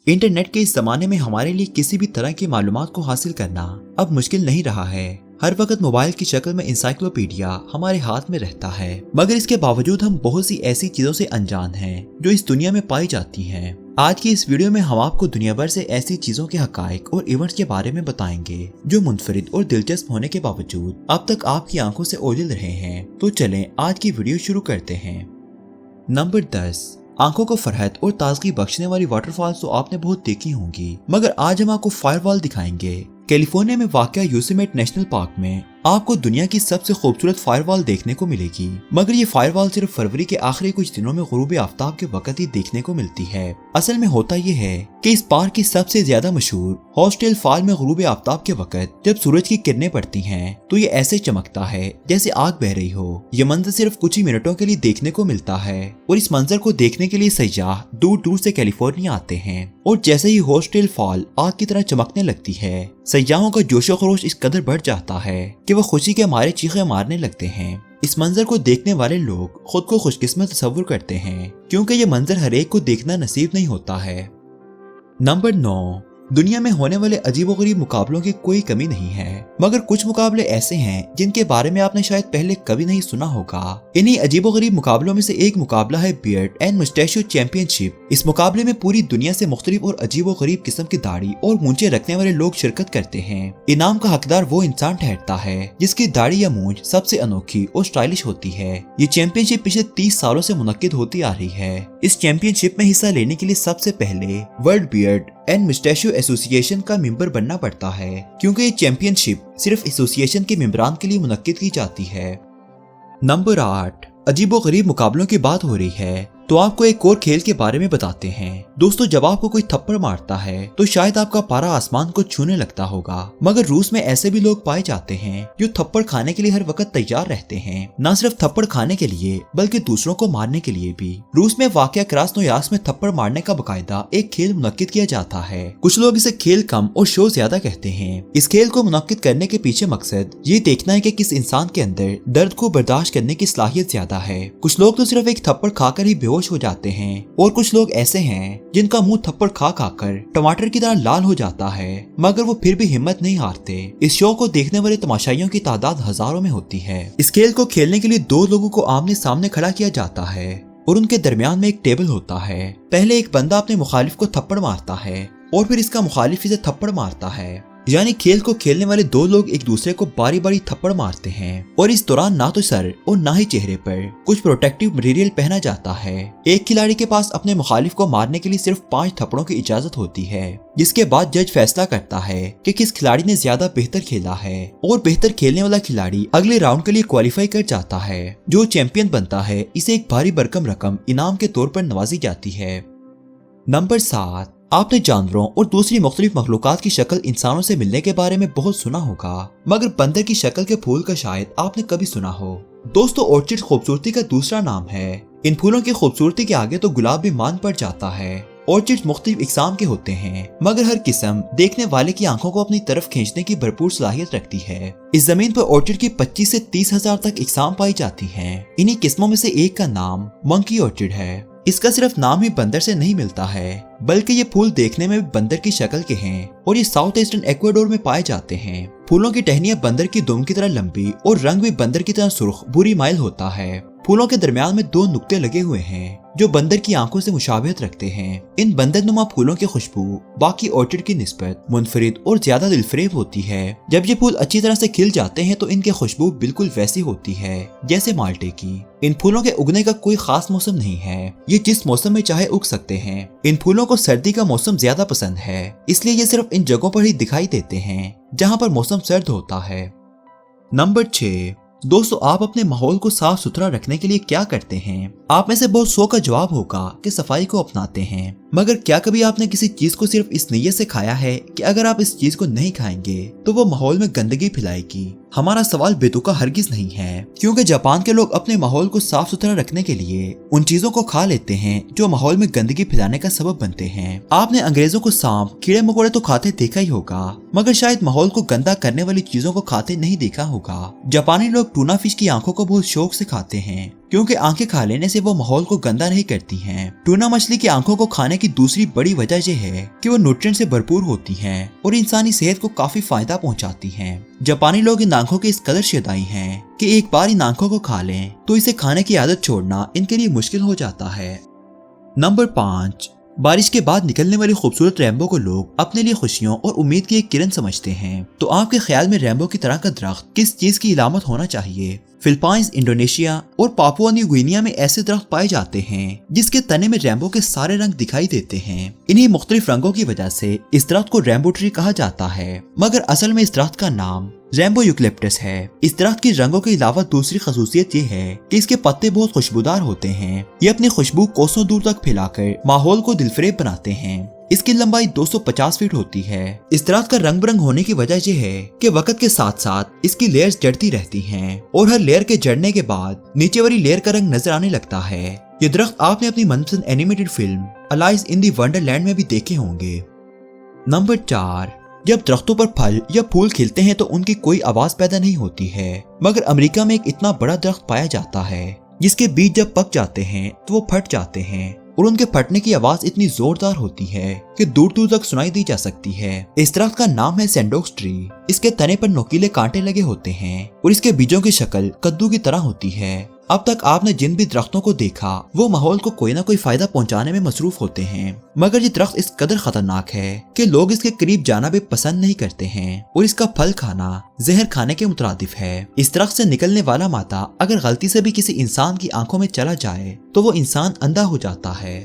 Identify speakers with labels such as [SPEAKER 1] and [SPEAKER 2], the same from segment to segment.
[SPEAKER 1] Internet के इस जमाने में हमारे लिए किसी भी तरह की मालूमात को हासिल करना अब मुश्किल नहीं रहा है। हर वक्त मोबाइल की शक्ल में इंसाइक्लोपीडिया हमारे हाथ में रहता है, मगर इसके बावजूद हम बहुत सी ऐसी चीजों से अनजान हैं जो इस दुनिया में पाई जाती हैं। आज की इस वीडियो में हम आपको दुनिया भर से ऐसी चीजों के हकाइक और इवेंट्स के बारे में बताएंगे जो मुनफरिद और दिलचस्प होने के बावजूद अब तक आपकी आंखों से ओझल रहे हैं। तो चलें आज की वीडियो शुरू करते हैं। नंबर 10, आंखों को फरहत और ताजगी बख्शने वाली वाटरफॉल्स तो आपने बहुत देखी होंगी, मगर आज हम आपको फायरवॉल दिखाएंगे। कैलिफोर्निया में वाक़या योसेमिट नेशनल पार्क में आपको दुनिया की सबसे खूबसूरत फायरवॉल देखने को मिलेगी, मगर ये फायरवॉल सिर्फ फरवरी के आखिरी कुछ दिनों में गुरूब आफ्ताब के वक्त ही देखने को मिलती है। असल में होता ये है कि इस पार्क की सबसे ज्यादा मशहूर हॉस्टेल फॉल में गुरूब आफ्ताब के वक्त जब सूरज की किरणें पड़ती हैं तो ये ऐसे चमकता है जैसे आग बह रही हो। ये मंजर सिर्फ कुछ ही मिनटों के लिए देखने को मिलता है और इस मंजर को देखने के लिए सयाह दूर दूर से कैलिफोर्निया आते हैं। और जैसे ही हॉस्टेल फॉल आग की तरह चमकने लगती है, सयाहों का जोशो खरोश इस कदर बढ़ जाता है कि वो खुशी के मारे चीखें मारने लगते हैं। इस मंजर को देखने वाले लोग खुद को खुशकिस्मत तस्वुर करते हैं, क्योंकि ये मंजर हर एक को देखना नसीब नहीं होता है। नंबर 9, दुनिया में होने वाले अजीबोगरीब मुकाबलों की कोई कमी नहीं है, मगर कुछ मुकाबले ऐसे हैं जिनके बारे में आपने शायद पहले कभी नहीं सुना होगा। इन्हीं अजीबोगरीब मुकाबलों में से एक मुकाबला है बियर्ड एंड मुस्टैशियो चैंपियनशिप। इस मुकाबले में पूरी दुनिया से मुख्तलिफ और अजीबोगरीब किस्म की दाढ़ी और मूंछें रखने वाले लोग शिरकत करते हैं। इनाम का हकदार वो इंसान ठहरता है जिसकी दाढ़ी या मूंछ सबसे अनोखी और स्टाइलिश होती है। ये चैंपियनशिप पिछले 30 सालों से मुनक्किद होती आ रही है। इस चैंपियनशिप में हिस्सा लेने के लिए सबसे पहले वर्ल्ड बियर्ड एंड मुस्टैशियो एसोसिएशन का मेंबर बनना पड़ता है, क्योंकि ये चैंपियनशिप सिर्फ एसोसिएशन के मेंबरान के लिए मुनक्किद की जाती है। नंबर 8, अजीबोगरीब मुकाबलों की बात हो रही है तो आपको एक और खेल के बारे में बताते हैं। दोस्तों, जब आपको कोई थप्पड़ मारता है तो शायद आपका पारा आसमान को छूने लगता होगा, मगर रूस में ऐसे भी लोग पाए जाते हैं जो थप्पड़ खाने के लिए हर वक्त तैयार रहते हैं। न सिर्फ थप्पड़ खाने के लिए बल्कि दूसरों को मारने के लिए भी। रूस में वाक़या क्रास्नोयार्स्क में थप्पड़ मारने का बाकायदा एक खेल मुनक्किद किया जाता है। कुछ लोग इसे खेल कम और शो ज्यादा कहते हैं। इस खेल को मुनक्किद करने के पीछे मकसद ये देखना है कि किस इंसान के अंदर दर्द को बर्दाश्त करने की सलाहियत ज्यादा है। कुछ लोग तो सिर्फ एक थप्पड़ खाकर ही बेहोश हो जाते हैं और कुछ लोग ऐसे हैं जिनका मुंह थप्पड़ खा खाकर टमाटर की तरह लाल हो जाता है, मगर वो फिर भी हिम्मत नहीं हारते। इस शो को देखने वाले तमाशाइयों की तादाद हजारों में होती है। इस खेल को खेलने के लिए दो लोगों को आमने सामने खड़ा किया जाता है और उनके दरमियान में एक टेबल होता है। पहले एक बंदा अपने मुखालिफ को थप्पड़ मारता है और फिर इसका मुखालिफ इसे थप्पड़ मारता है, यानी खेल को खेलने वाले दो लोग एक दूसरे को बारी बारी थप्पड़ मारते हैं और इस दौरान ना तो सर और ना ही चेहरे पर कुछ प्रोटेक्टिव मटेरियल पहना जाता है। एक खिलाड़ी के पास अपने मुखालिफ को मारने के लिए सिर्फ 5 थप्पड़ों की इजाजत होती है, जिसके बाद जज फैसला करता है कि किस खिलाड़ी ने ज्यादा बेहतर खेला है और बेहतर खेलने वाला खिलाड़ी अगले राउंड के लिए क्वालिफाई कर जाता है। जो चैंपियन बनता है इसे एक भारी भरकम रकम इनाम के तौर पर नवाजी जाती है। नंबर 7, आपने जानवरों और दूसरी मुख्तलिफ मखलूकात की शक्ल इंसानों से मिलने के बारे में बहुत सुना होगा, मगर बंदर की शक्ल के फूल का शायद आपने कभी सुना हो। दोस्तों, ऑर्चिड खूबसूरती का दूसरा नाम है। इन फूलों की खूबसूरती के आगे तो गुलाब भी मान पड़ जाता है। ऑर्चिड मुख्तलिफ इकसाम के होते हैं, मगर हर किस्म देखने वाले की आंखों को अपनी तरफ खींचने की भरपूर सलाहियत रखती है। इस जमीन पर ऑर्चिड की 25 से 30 हजार तक इकसाम पाई जाती हैं। इन्हीं किस्मों में से एक का नाम मंकी ऑर्चिड है। इसका सिर्फ नाम ही बंदर से नहीं मिलता है, बल्कि ये फूल देखने में भी बंदर की शक्ल के हैं और ये साउथ ईस्टर्न इक्वाडोर में पाए जाते हैं। फूलों की टहनियां बंदर की दुम की तरह लंबी और रंग भी बंदर की तरह सुर्ख भूरी माइल होता है। फूलों के दरमियान में 2 नुक्ते लगे हुए हैं जो बंदर की आंखों से मुशाबिहत रखते हैं। इन बंदरनुमा फूलों की खुशबू बाकी ऑर्चिड की निस्बत मुनफरिद और ज्यादा दिलफरेब होती है। जब ये फूल अच्छी तरह से खिल जाते हैं तो इनकी खुशबू बिल्कुल वैसी होती है जैसे माल्टे की। इन फूलों के उगने का कोई खास मौसम नहीं है, ये जिस मौसम में चाहे उग सकते हैं। इन फूलों को सर्दी का मौसम ज्यादा पसंद है, इसलिए ये सिर्फ इन जगहों पर ही दिखाई देते हैं जहाँ पर मौसम सर्द होता है। नंबर 6, दोस्तों, आप अपने माहौल को साफ सुथरा रखने के लिए क्या करते हैं? आप में से बहुत 100 का जवाब होगा कि सफाई को अपनाते हैं, मगर क्या कभी आपने किसी चीज को सिर्फ इस नीयत से खाया है कि अगर आप इस चीज को नहीं खाएंगे तो वो माहौल में गंदगी फैलाएगी? हमारा सवाल बेतुका हरगिज नहीं है, क्योंकि जापान के लोग अपने माहौल को साफ सुथरा रखने के लिए उन चीजों को खा लेते हैं जो माहौल में गंदगी फैलाने का सबब बनते हैं। आपने अंग्रेजों को सांप कीड़े मकोड़े तो खाते देखा ही होगा, मगर शायद माहौल को गंदा करने वाली चीजों को खाते नहीं देखा होगा। जापानी लोग टूना फिश की आंखों को बहुत शौक से खाते हैं क्योंकि आंखें खा लेने से वो माहौल को गंदा नहीं करती हैं। टूना मछली की आंखों को खाने की दूसरी बड़ी वजह यह है कि वो न्यूट्रिएंट से भरपूर होती हैं और इंसानी सेहत को काफी फायदा पहुंचाती हैं। जापानी लोग इन आंखों के इस कदर शौकीन हैं कि एक बार इन आंखों को खा लें तो इसे खाने की आदत छोड़ना इनके लिए मुश्किल हो जाता है। नंबर 5, बारिश के बाद निकलने वाली खूबसूरत रेनबो को लोग अपने लिए खुशियों और उम्मीद की एक किरण समझते हैं। तो आपके ख्याल में रेनबो की तरह का दरख्त किस चीज की इलामत होना चाहिए? फिलीपींस, इंडोनेशिया और पापुआ न्यू गिनिया में ऐसे दरख्त पाए जाते हैं जिसके तने में रेनबो के सारे रंग दिखाई देते हैं। इन्हीं मुख्तलिफ रंगों की वजह से इस दरख्त को रेनबो ट्री कहा जाता है, मगर असल में इस दरख्त का नाम रेनबो यूकलिप्टस है। इस दरख्त की रंगों के अलावा दूसरी खसूसियत ये है कि इसके पत्ते बहुत खुशबूदार होते हैं। ये अपनी खुशबू कोसों दूर तक फैलाकर माहौल को दिलफरेब बनाते हैं। इसकी लंबाई 250 फीट होती है। इस दरख्त का रंग बिरंग होने की वजह यह है कि वक्त के साथ साथ इसकी लेयर्स जड़ती रहती हैं और हर लेयर के जड़ने के बाद नीचे वाली लेयर का रंग नजर आने लगता है। ये दरख्त आपने अपनी मनपसंद एनिमेटेड फिल्म अलाइस इन दी वंडरलैंड में भी देखे होंगे। नंबर 4, जब दरख्तों पर फल या फूल खिलते हैं तो उनकी कोई आवाज पैदा नहीं होती है, मगर अमेरिका में एक इतना बड़ा दरख्त पाया जाता है जिसके बीज जब पक जाते हैं तो वो फट जाते हैं और उनके फटने की आवाज इतनी जोरदार होती है कि दूर दूर तक सुनाई दी जा सकती है। इस दरख्त का नाम है सैंडोक्स ट्री। इसके तने पर नुकीले कांटे लगे होते हैं और इसके बीजों की शक्ल कद्दू की तरह होती है। अब तक आपने जिन भी दरख्तों को देखा वो माहौल को कोई ना कोई फायदा पहुंचाने में मसरूफ होते हैं, मगर ये दरख्त इस कदर खतरनाक है कि लोग इसके करीब जाना भी पसंद नहीं करते हैं और इसका फल खाना जहर खाने के मुतरादिफ है। इस दरख्त से निकलने वाला मादा अगर गलती से भी किसी इंसान की आंखों में चला जाए तो वो इंसान अंधा हो जाता है।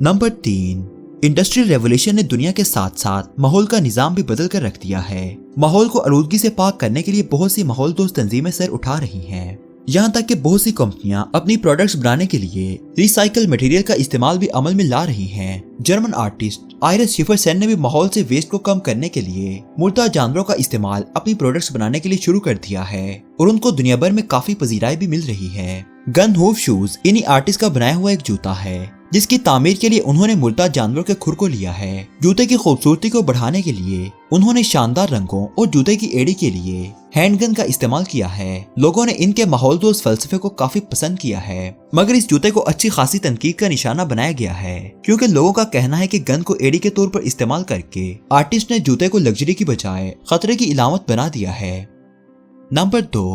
[SPEAKER 1] नंबर 3, इंडस्ट्रियल रेवोल्यूशन ने दुनिया के साथ साथ माहौल का निजाम भी बदल कर रख दिया है। माहौल को आलूदगी से पाक करने के लिए बहुत सी माहौल दोस्त तंजीमें सर उठा रही हैं। यहाँ तक कि बहुत सी कंपनियां अपनी प्रोडक्ट्स बनाने के लिए रिसाइकल मटेरियल का इस्तेमाल भी अमल में ला रही हैं। जर्मन आर्टिस्ट आयरिस शिफरसेन ने भी माहौल से वेस्ट को कम करने के लिए मुर्दा जानवरों का इस्तेमाल अपनी प्रोडक्ट्स बनाने के लिए शुरू कर दिया है और उनको दुनिया भर में काफी पजीराई भी मिल रही है। गन हूफ शूज इन्हीं आर्टिस्ट का बनाया हुआ एक जूता है जिसकी तामीर के लिए उन्होंने मुर्दा जानवरों के खुर को लिया है। जूते की खूबसूरती को बढ़ाने के लिए उन्होंने शानदार रंगों और जूते की एड़ी के लिए हैंडगन का इस्तेमाल किया है। लोगों ने इनके माहौल दोस्त फलसफे को काफी पसंद किया है, मगर इस जूते को अच्छी खासी तनकीद का निशाना बनाया गया है क्योंकि लोगों का कहना है कि गन को एड़ी के तौर पर इस्तेमाल करके आर्टिस्ट ने जूते को लग्जरी की बजाय खतरे की इलामत बना दिया है। नंबर 2,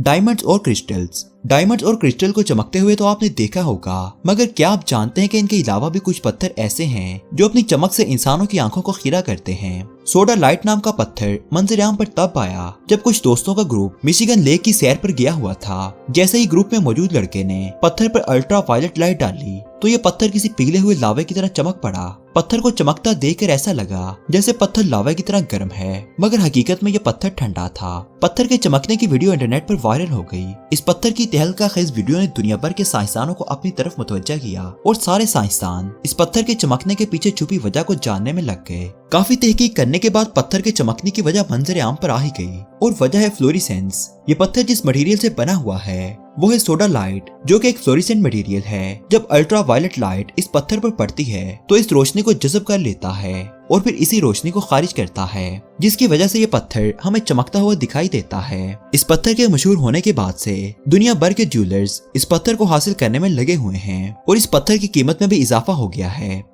[SPEAKER 1] डायमंड्स और क्रिस्टल्स। डायमंड्स और क्रिस्टल को चमकते हुए तो आपने देखा होगा, मगर क्या आप जानते हैं कि इनके अलावा भी कुछ पत्थर ऐसे हैं जो अपनी चमक से इंसानों की आंखों को खीरा करते हैं। सोडा लाइट नाम का पत्थर मंजर-ए-आम पर तब आया जब कुछ दोस्तों का ग्रुप मिशिगन लेक की सैर पर गया हुआ था। जैसे ही ग्रुप में मौजूद लड़के ने पत्थर पर अल्ट्रा वायलेट लाइट डाली तो ये पत्थर किसी पिघले हुए लावे की तरह चमक पड़ा। पत्थर को चमकता देखकर ऐसा लगा जैसे पत्थर लावे की तरह गर्म है, मगर हकीकत में ये पत्थर ठंडा था। पत्थर के चमकने की वीडियो इंटरनेट पर वायरल हो गई। इस पत्थर की तहलका खेज वीडियो ने दुनिया भर के साइंसदानों को अपनी तरफ मुतवज्जा किया और सारे साइंसदान इस पत्थर के चमकने के पीछे छुपी वजह को जानने में लग गए। काफी तहकीक करने के बाद पत्थर के चमकने की वजह मंजर-ए-आम पर आ ही गई और वजह है फ्लोरिसेंस। ये पत्थर जिस मटेरियल से बना हुआ है वो है सोडा लाइट, जो कि एक फ्लोरिसेंट मटेरियल है। जब अल्ट्रा वायलेट लाइट इस पत्थर पर पड़ती है तो इस रोशनी को जज़ब कर लेता है और फिर इसी रोशनी को खारिज करता है, जिसकी वजह से ये पत्थर हमें चमकता हुआ दिखाई देता है। इस पत्थर के मशहूर होने के बाद से दुनिया भर के ज्वेलर्स इस पत्थर को हासिल करने में लगे हुए हैं और इस पत्थर की कीमत में भी इजाफा हो गया है।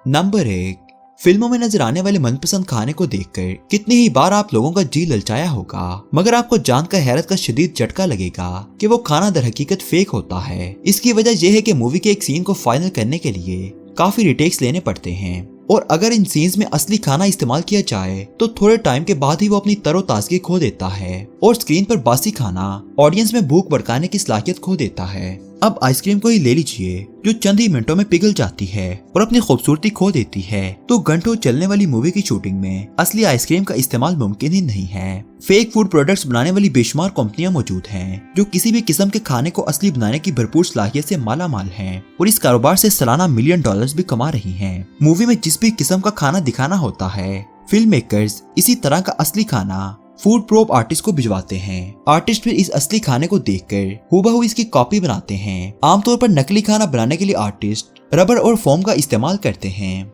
[SPEAKER 1] नंबर 1, फिल्मों में नजर आने वाले मनपसंद खाने को देखकर कितनी ही बार आप लोगों का जी ललचाया होगा, मगर आपको जानकर हैरत का शदीद झटका लगेगा कि वो खाना दर हकीकत फेक होता है। इसकी वजह यह है कि मूवी के एक सीन को फाइनल करने के लिए काफी रिटेक्स लेने पड़ते हैं और अगर इन सीन्स में असली खाना इस्तेमाल किया जाए तो थोड़े टाइम के बाद ही वो अपनी तरोताजगी खो देता है और स्क्रीन पर बासी खाना ऑडियंस में भूख भड़काने की सलाहियत खो देता है। अब आइसक्रीम को ही ले लीजिए जो चंद ही मिनटों में पिघल जाती है और अपनी खूबसूरती खो देती है, तो घंटों चलने वाली मूवी की शूटिंग में असली आइसक्रीम का इस्तेमाल मुमकिन ही नहीं है। फेक फूड प्रोडक्ट्स बनाने वाली बेशुमार कंपनियां मौजूद हैं जो किसी भी किस्म के खाने को असली बनाने की भरपूर सलाहियत से माला माल हैं और इस कारोबार से सालाना $मिलियन भी कमा रही हैं। मूवी में जिस भी किस्म का खाना दिखाना होता है, फिल्म मेकर्स इसी तरह का असली खाना फूड प्रोब आर्टिस्ट को भिजवाते हैं। आर्टिस्ट फिर इस असली खाने को देखकर हूबहू इसकी कॉपी बनाते हैं। आमतौर पर नकली खाना बनाने के लिए आर्टिस्ट रबर और फोम का इस्तेमाल करते हैं।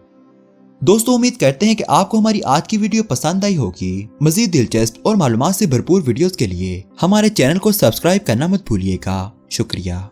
[SPEAKER 1] दोस्तों, उम्मीद करते हैं कि आपको हमारी आज की वीडियो पसंद आई होगी। मजीद दिलचस्प और मालूमात से भरपूर वीडियोस के लिए हमारे चैनल को सब्सक्राइब करना मत भूलिएगा। शुक्रिया।